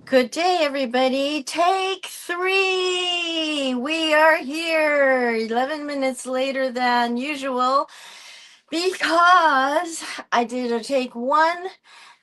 Good day, everybody. Take three. We are here 11 minutes later than usual because I did a take one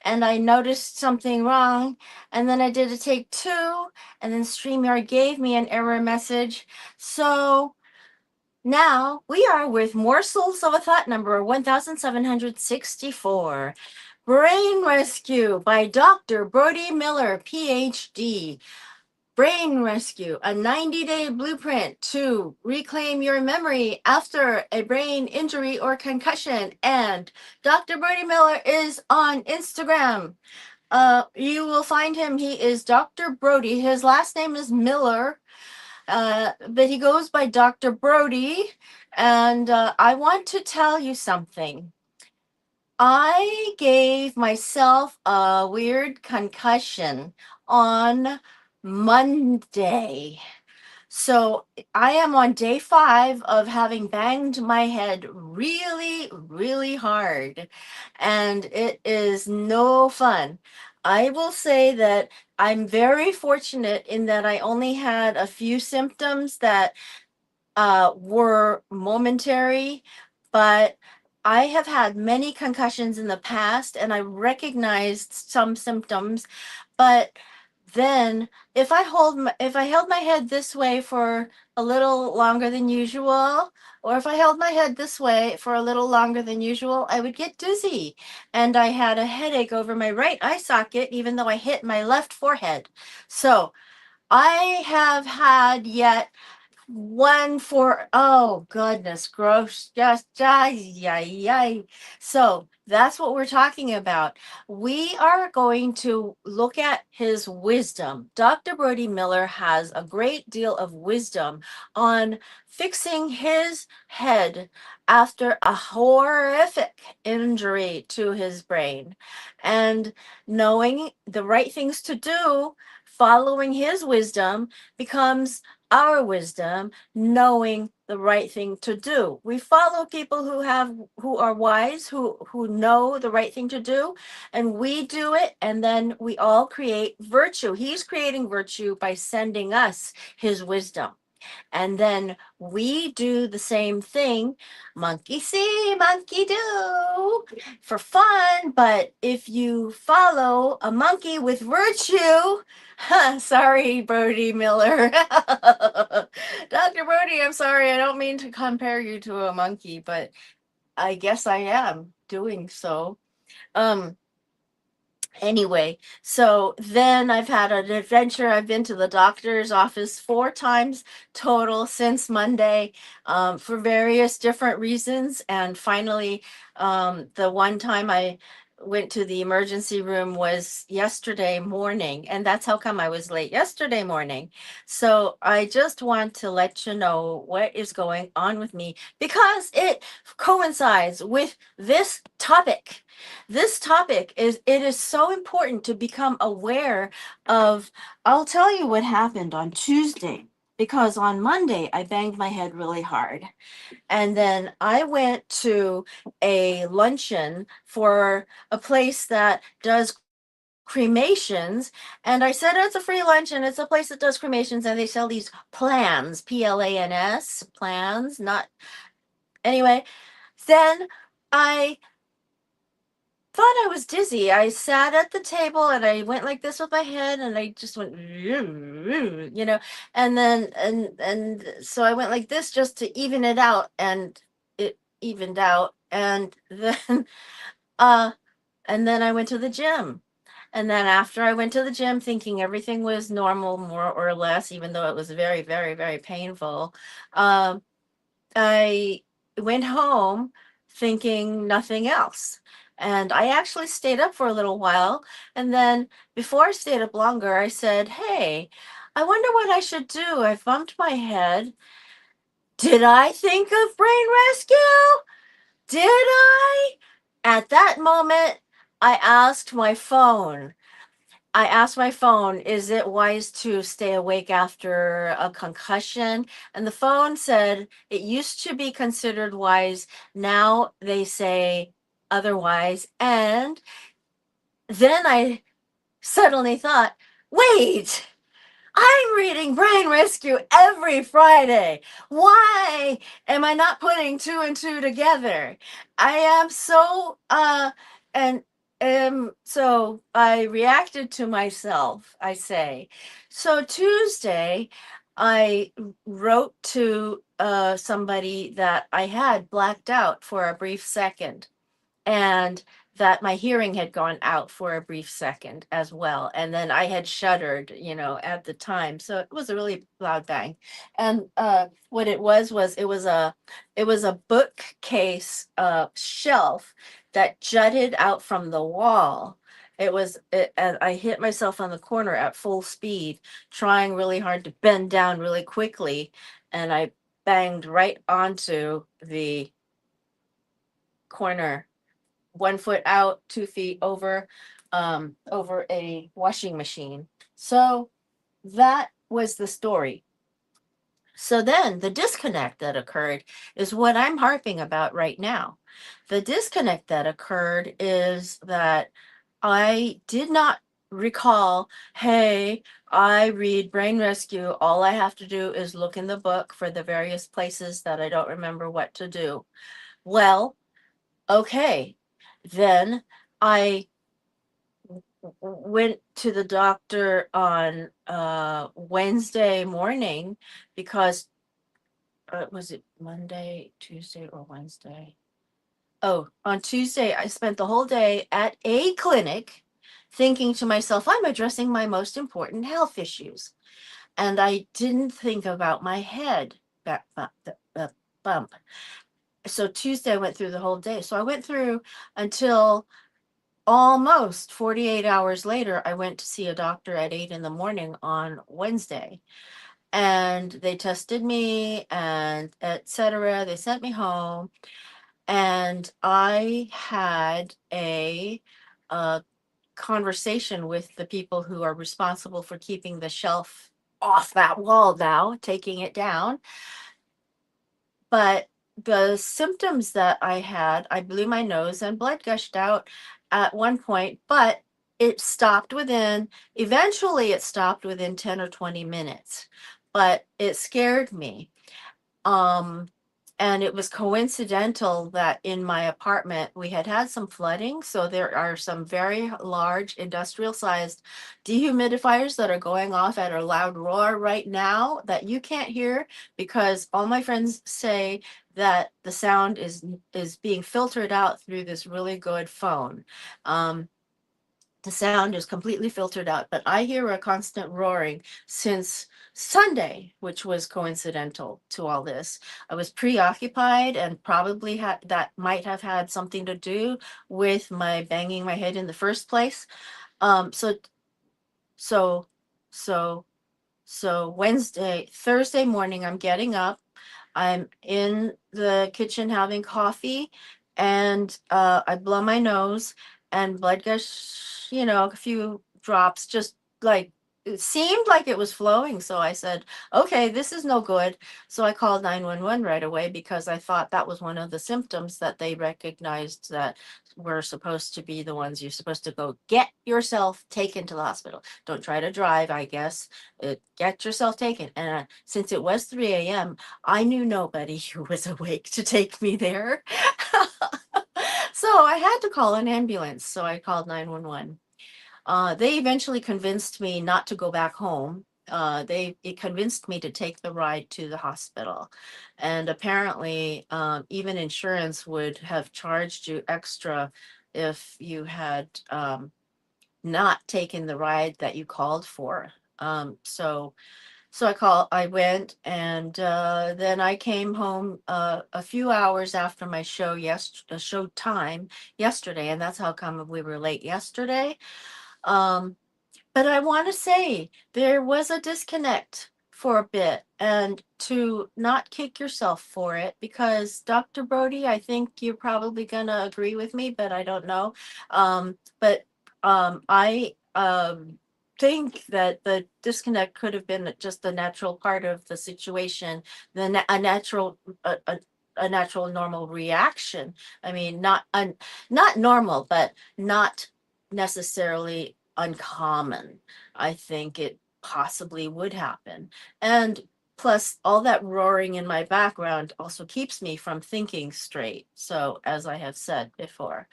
and I noticed something wrong. And then I did a take two, and then StreamYard gave me an error message. So now we are with Morsels of a Thought number 1764. Brain Rescue by Dr. Brody Miller, Ph.D. Brain Rescue, a 90-day blueprint to reclaim your memory after a brain injury or concussion. And Dr. Brody Miller is on Instagram. You will find him. He is Dr. Brody. His last name is Miller, but he goes by Dr. Brody. And I want to tell you something. I gave myself a weird concussion on Monday. So I am on day 5 of having banged my head really, really hard, and it is no fun. I will say that I'm very fortunate in that I only had a few symptoms that were momentary, but I have had many concussions in the past and I recognized some symptoms, but then if I held my head this way for a little longer than usual, or if I held my head this way for a little longer than usual, I would get dizzy. And I had a headache over my right eye socket, even though I hit my left forehead. So I have had yet one for, oh goodness, gross, just yay. So that's what we're talking about. We are going to look at his wisdom. Dr. Brody Miller has a great deal of wisdom on fixing his head after a horrific injury to his brain, and knowing the right things to do, following his wisdom becomes our wisdom, knowing the right thing to do. We follow people who are wise, who know the right thing to do, and we do it, and then we all create virtue. He's creating virtue by sending us his wisdom. And then we do the same thing, monkey see, monkey do, for fun. But if you follow a monkey with virtue, sorry, Brody Miller. Dr. Brody, I'm sorry. I don't mean to compare you to a monkey, but I guess I am doing so. Um, Anyway, so then I've had an adventure. I've been to the doctor's office 4 times total since Monday, for various different reasons. And finally, the one time I went to the emergency room was yesterday morning. And that's how come I was late yesterday morning. So I just want to let you know what is going on with me because it coincides with this topic. It is so important to become aware of. I'll tell you what happened on Tuesday, because on Monday I banged my head really hard, and then I went to a luncheon for a place that does cremations, and I said, it's a free lunch and it's a place that does cremations, and they sell these plans, plans, plans, not, anyway. Then I thought I was dizzy. I sat at the table and I went like this with my head, and I just went, and then and so I went like this just to even it out, and it evened out. And then uh and then I went to the gym. And then after I went to the gym thinking everything was normal more or less, even though it was very, very, very painful, um I went home thinking nothing else. And I actually stayed up for a little while. And then before I stayed up longer, I said, hey, I wonder what I should do. I bumped my head. Did I think of brain rescue? Did I? At that moment, I asked my phone, is it wise to stay awake after a concussion? And the phone said it used to be considered wise. Now they say otherwise. And then I suddenly thought, Wait, I'm reading Brain Rescue every Friday. Why am I not putting two and two together? I am so and so I reacted to myself, I say. So Tuesday I wrote to somebody that I had blacked out for a brief second, and that my hearing had gone out for a brief second as well. And then I had shuddered, at the time. So it was a really loud bang. And what it was a bookcase shelf that jutted out from the wall. And I hit myself on the corner at full speed, trying really hard to bend down really quickly, and I banged right onto the corner, 1 foot out, 2 feet over a washing machine. So that was the story. So then the disconnect that occurred is what I'm harping about right now. The disconnect that occurred is that I did not recall, hey, I read Brain Rescue. All I have to do is look in the book for the various places that I don't remember what to do. Well, okay, then I went to the doctor on Wednesday morning because was it Monday, Tuesday, or Wednesday? Oh, on Tuesday, I spent the whole day at a clinic thinking to myself, I'm addressing my most important health issues. And I didn't think about my head bump. So Tuesday, I went through the whole day. So I went through until almost 48 hours later. I went to see a doctor at 8 in the morning on Wednesday, and they tested me and etc. They sent me home, and I had a conversation with the people who are responsible for keeping the shelf off that wall now, taking it down. But the symptoms that I had, I blew my nose and blood gushed out at one point, but eventually it stopped within 10 or 20 minutes. But it scared me. Um, and it was coincidental that in my apartment we had some flooding. So there are some very large industrial sized dehumidifiers that are going off at a loud roar right now that you can't hear, because all my friends say that the sound is being filtered out through this really good phone. The sound is completely filtered out, but I hear a constant roaring since Sunday, which was coincidental to all this. I was preoccupied, and probably that might have had something to do with my banging my head in the first place. So so so Thursday morning, I'm getting up. I'm in the kitchen having coffee, and I blow my nose, and blood gush, a few drops, just like it seemed like it was flowing. So I said, okay, this is no good. So I called 911 right away, because I thought that was one of the symptoms that they recognized that were supposed to be the ones you're supposed to go get yourself taken to the hospital. Don't try to drive, I guess. Get yourself taken. And since it was 3 a.m., I knew nobody who was awake to take me there. So I had to call an ambulance. So I called 911. They eventually convinced me not to go back home. It convinced me to take the ride to the hospital. And apparently, even insurance would have charged you extra if you had not taken the ride that you called for. So I went, and then I came home a few hours after my show time yesterday, and that's how come we were late yesterday. Um, but I want to say there was a disconnect for a bit, and to not kick yourself for it, because Dr. Brody, I think you're probably going to agree with me, but I don't know. But I think that the disconnect could have been just a natural part of the situation, a natural normal reaction. I mean, not normal, but not necessarily uncommon. I think it possibly would happen. And plus, all that roaring in my background also keeps me from thinking straight. So, as I have said before.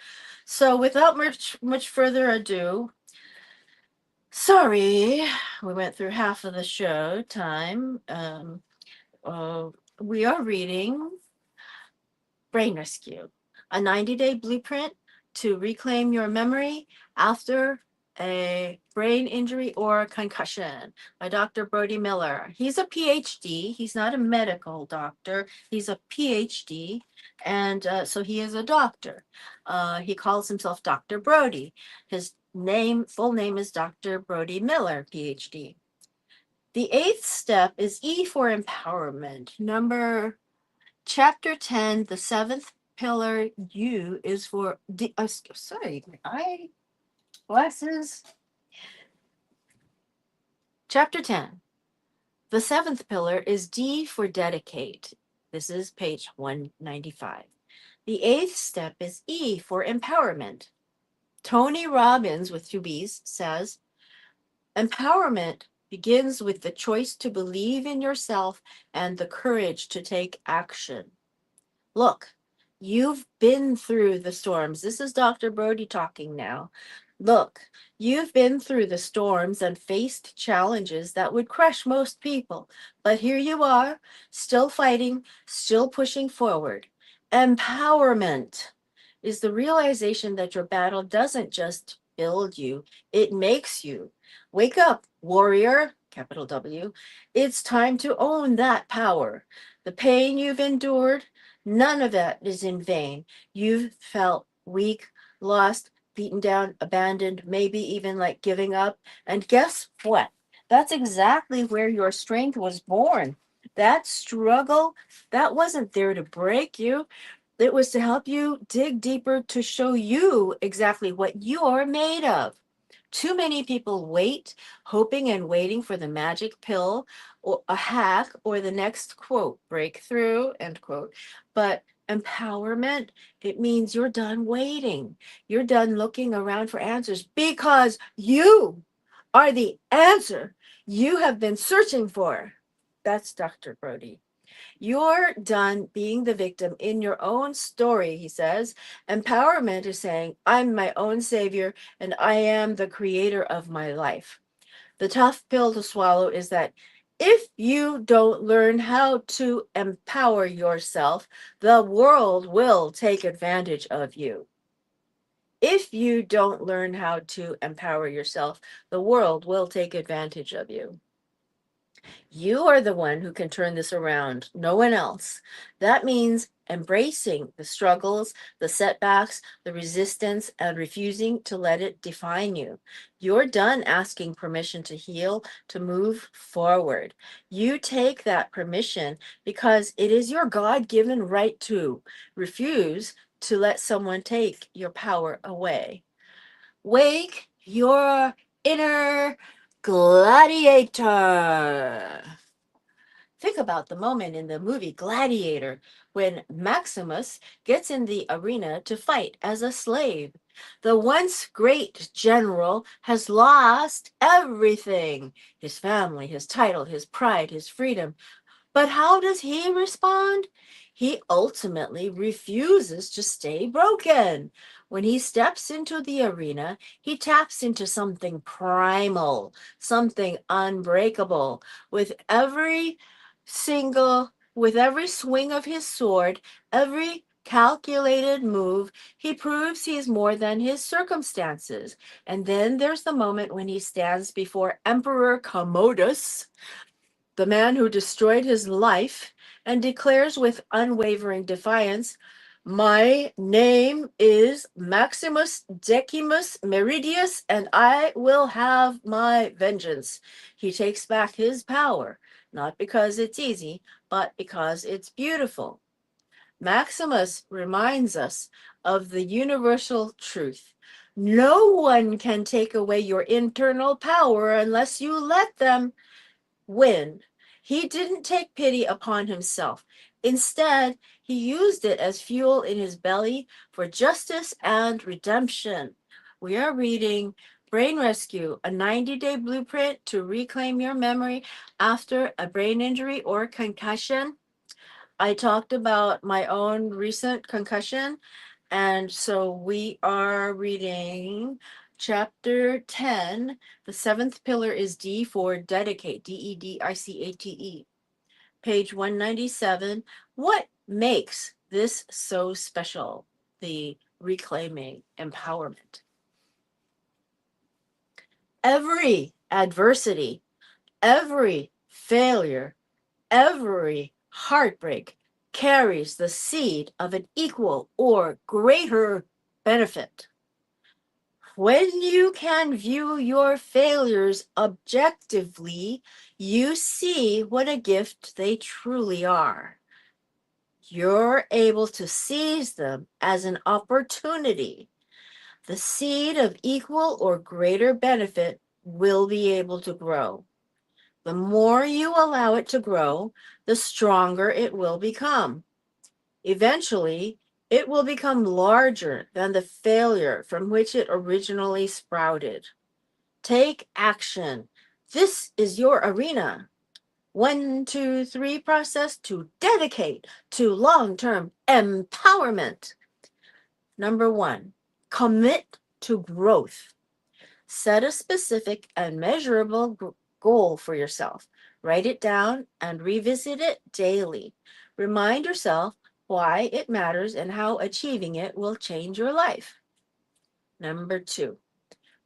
So, without much further ado, sorry, we went through half of the show time. Uh, we are reading Brain Rescue, a 90-day blueprint to reclaim your memory after a brain injury or concussion by Dr. Brody Miller. He's a PhD. He's not a medical doctor. He's a PhD. And so he is a doctor. He calls himself Dr. Brody. His full name is Dr. Brody Miller, PhD. The eighth step is E for empowerment. Chapter 10, the seventh pillar, U, is for, sorry, my glasses. Chapter 10, the seventh pillar is D for dedicate. This is page 195. The eighth step is E for empowerment. Tony Robbins, with two B's, says, empowerment begins with the choice to believe in yourself and the courage to take action. Look, you've been through the storms. This is Dr. Brody talking now. Look, you've been through the storms and faced challenges that would crush most people. But here you are, still fighting, still pushing forward. Empowerment is the realization that your battle doesn't just build you, it makes you. Wake up, warrior, capital W. It's time to own that power. The pain you've endured, none of that is in vain. You've felt weak, lost, beaten down, abandoned, maybe even like giving up. And guess what? That's exactly where your strength was born. That struggle, that wasn't there to break you. It was to help you dig deeper to show you exactly what you're made of. Too many people wait, hoping and waiting for the magic pill or a hack or the next quote, breakthrough, end quote. But empowerment, it means you're done waiting. You're done looking around for answers because you are the answer you have been searching for. That's Dr. Brody. You're done being the victim in your own story, he says. Empowerment is saying, I'm my own savior and I am the creator of my life. The tough pill to swallow is that if you don't learn how to empower yourself, the world will take advantage of you. If you don't learn how to empower yourself, the world will take advantage of you. You are the one who can turn this around, no one else. That means embracing the struggles, the setbacks, the resistance, and refusing to let it define you. You're done asking permission to heal, to move forward. You take that permission because it is your God given right to refuse to let someone take your power away. Wake your inner gladiator. Think about the moment in the movie Gladiator when Maximus gets in the arena to fight as a slave. The once great general has lost everything: his family, his title, his pride, his freedom. But how does he respond? He ultimately refuses to stay broken. When he steps into the arena, he taps into something primal, something unbreakable. With every swing of his sword, every calculated move, he proves he's more than his circumstances. And then there's the moment when he stands before Emperor Commodus, the man who destroyed his life, and declares with unwavering defiance, my name is Maximus Decimus Meridius, and I will have my vengeance. He takes back his power, not because it's easy, but because it's beautiful. Maximus reminds us of the universal truth. No one can take away your internal power unless you let them. When he didn't take pity upon himself. Instead, he used it as fuel in his belly for justice and redemption. We are reading Brain Rescue, a 90-day blueprint to reclaim your memory after a brain injury or concussion. I talked about my own recent concussion, and so we are reading chapter 10. The seventh pillar is D for dedicate, DEDICATE. Page 197. What makes this so special? The reclaiming empowerment. Every adversity, every failure, every heartbreak carries the seed of an equal or greater benefit. When you can view your failures objectively, you see what a gift they truly are. You're able to seize them as an opportunity. The seed of equal or greater benefit will be able to grow. The more you allow it to grow, the stronger it will become. Eventually, it will become larger than the failure from which it originally sprouted. Take action. This is your arena. 1, 2, 3 process to dedicate to long-term empowerment. Number 1, commit to growth. Set a specific and measurable goal for yourself. Write it down and revisit it daily. Remind yourself why it matters and how achieving it will change your life. Number 2,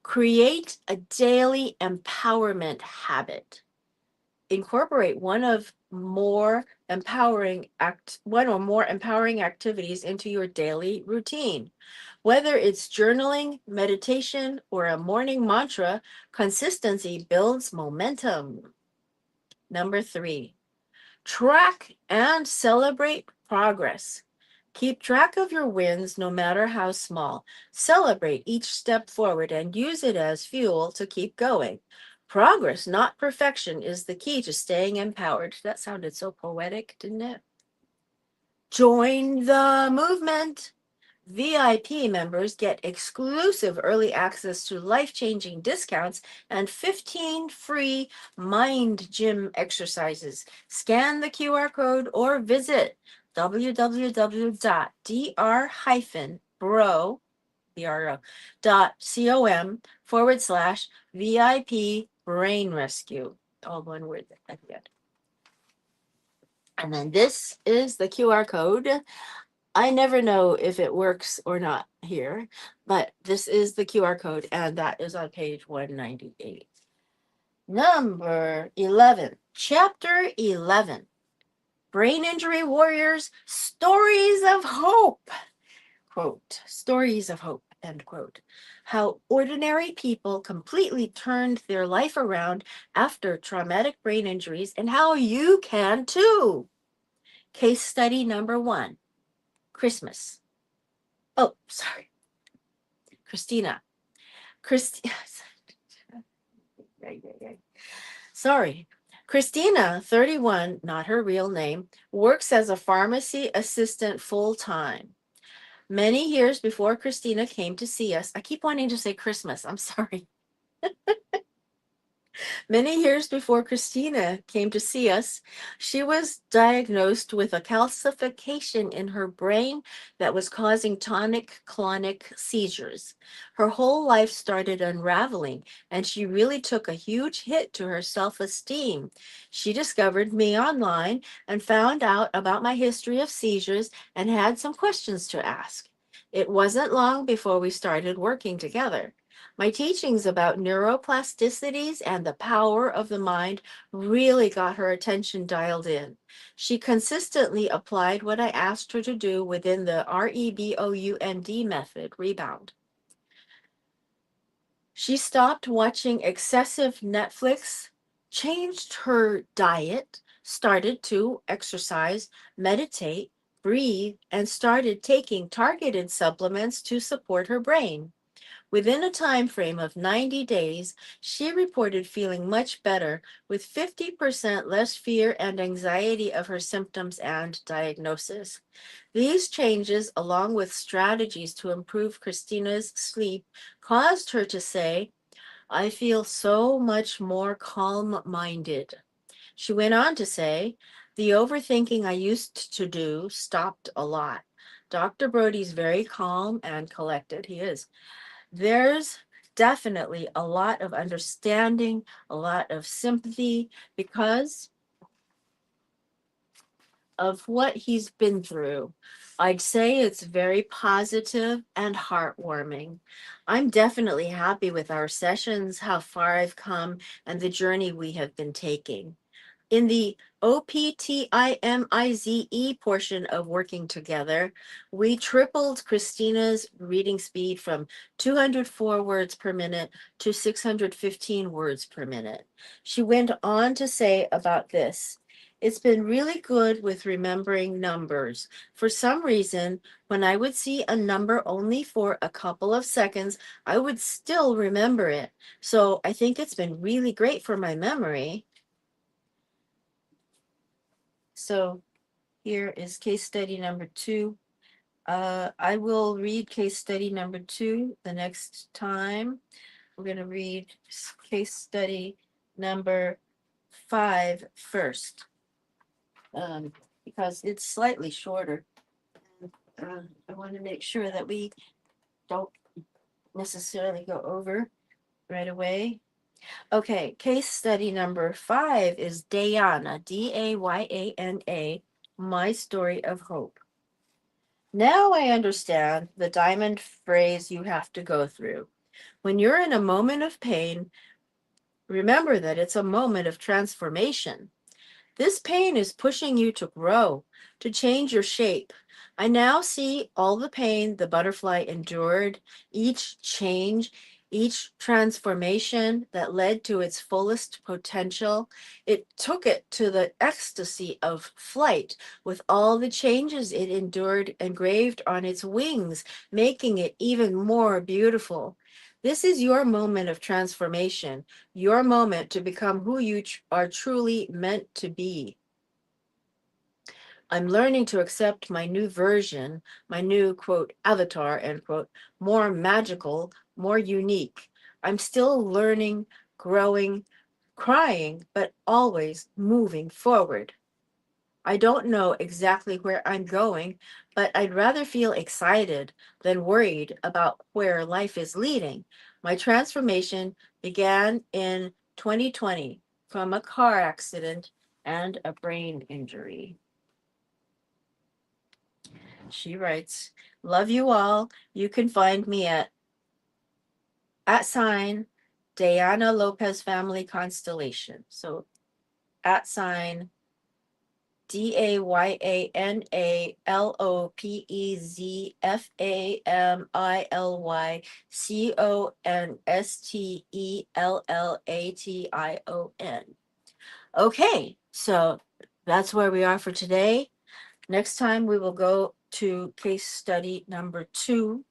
create a daily empowerment habit. Incorporate one or more empowering activities into your daily routine. Whether it's journaling, meditation, or a morning mantra, consistency builds momentum. Number 3, track and celebrate progress. Keep track of your wins no matter how small. Celebrate each step forward and use it as fuel to keep going. Progress, not perfection, is the key to staying empowered. That sounded so poetic, didn't it? Join the movement. VIP members get exclusive early access to life-changing discounts and 15 free mind gym exercises. Scan the QR code or visit www.dr-bro.com/VIP brain rescue. All one word at the end. And then this is the QR code. I never know if it works or not here, but this is the QR code, and that is on page 198. Number 11, chapter 11, Brain Injury Warriors, Stories of Hope. Quote, stories of hope, end quote. How ordinary people completely turned their life around after traumatic brain injuries, and how you can too. Case study number 1, Christmas. Oh, sorry. Christina. Sorry. Christina, 31, not her real name, works as a pharmacy assistant full time. Many years before Christina came to see us, I keep wanting to say Christmas. I'm sorry. Many years before Christina came to see us, she was diagnosed with a calcification in her brain that was causing tonic-clonic seizures. Her whole life started unraveling, and she really took a huge hit to her self-esteem. She discovered me online and found out about my history of seizures and had some questions to ask. It wasn't long before we started working together. My teachings about neuroplasticities and the power of the mind really got her attention dialed in. She consistently applied what I asked her to do within the REBOUND method, rebound. She stopped watching excessive Netflix, changed her diet, started to exercise, meditate, breathe, and started taking targeted supplements to support her brain. Within a time frame of 90 days, she reported feeling much better, with 50% less fear and anxiety of her symptoms and diagnosis. These changes, along with strategies to improve Christina's sleep, caused her to say, I feel so much more calm-minded. She went on to say, the overthinking I used to do stopped a lot. Dr. Brody's very calm and collected. He is. There's definitely a lot of understanding, a lot of sympathy because of what he's been through. I'd say it's very positive and heartwarming. I'm definitely happy with our sessions, how far I've come, and the journey we have been taking. In the OPTIMIZE portion of working together, we tripled Christina's reading speed from 204 words per minute to 615 words per minute. She went on to say about this, it's been really good with remembering numbers. For some reason, when I would see a number only for a couple of seconds, I would still remember it. So I think it's been really great for my memory. So here is case study number 2. I will read case study number 2 the next time. We're going to read case study number 5 first, because it's slightly shorter. I want to make sure that we don't necessarily go over right away. Okay, case study number 5 is Dayana, Dayana, My Story of Hope. Now I understand the diamond phrase you have to go through. When you're in a moment of pain, remember that it's a moment of transformation. This pain is pushing you to grow, to change your shape. I now see all the pain the butterfly endured, each change, each transformation that led to its fullest potential. It took it to the ecstasy of flight with all the changes it endured engraved on its wings, making it even more beautiful. This is your moment of transformation, your moment to become who you are truly meant to be. I'm learning to accept my new version, my new, quote, avatar, end quote, more magical, more unique. I'm still learning, growing, crying, but always moving forward. I don't know exactly where I'm going, but I'd rather feel excited than worried about where life is leading. My transformation began in 2020 from a car accident and a brain injury. She writes, love you all. You can find me at sign Diana Lopez Family Constellation. So at sign DayanaLopezFamily Okay, so that's where we are for today. Next time we will go to case study number 2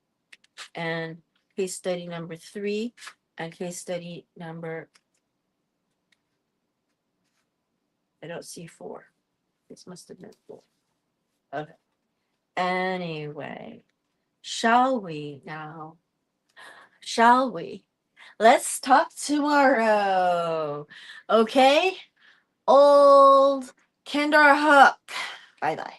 and case study number 3 and case study number, I don't see 4. This must have been 4. Okay. Anyway, shall we now? Shall we? Let's talk tomorrow. Okay? Old Kinderhook. Bye bye.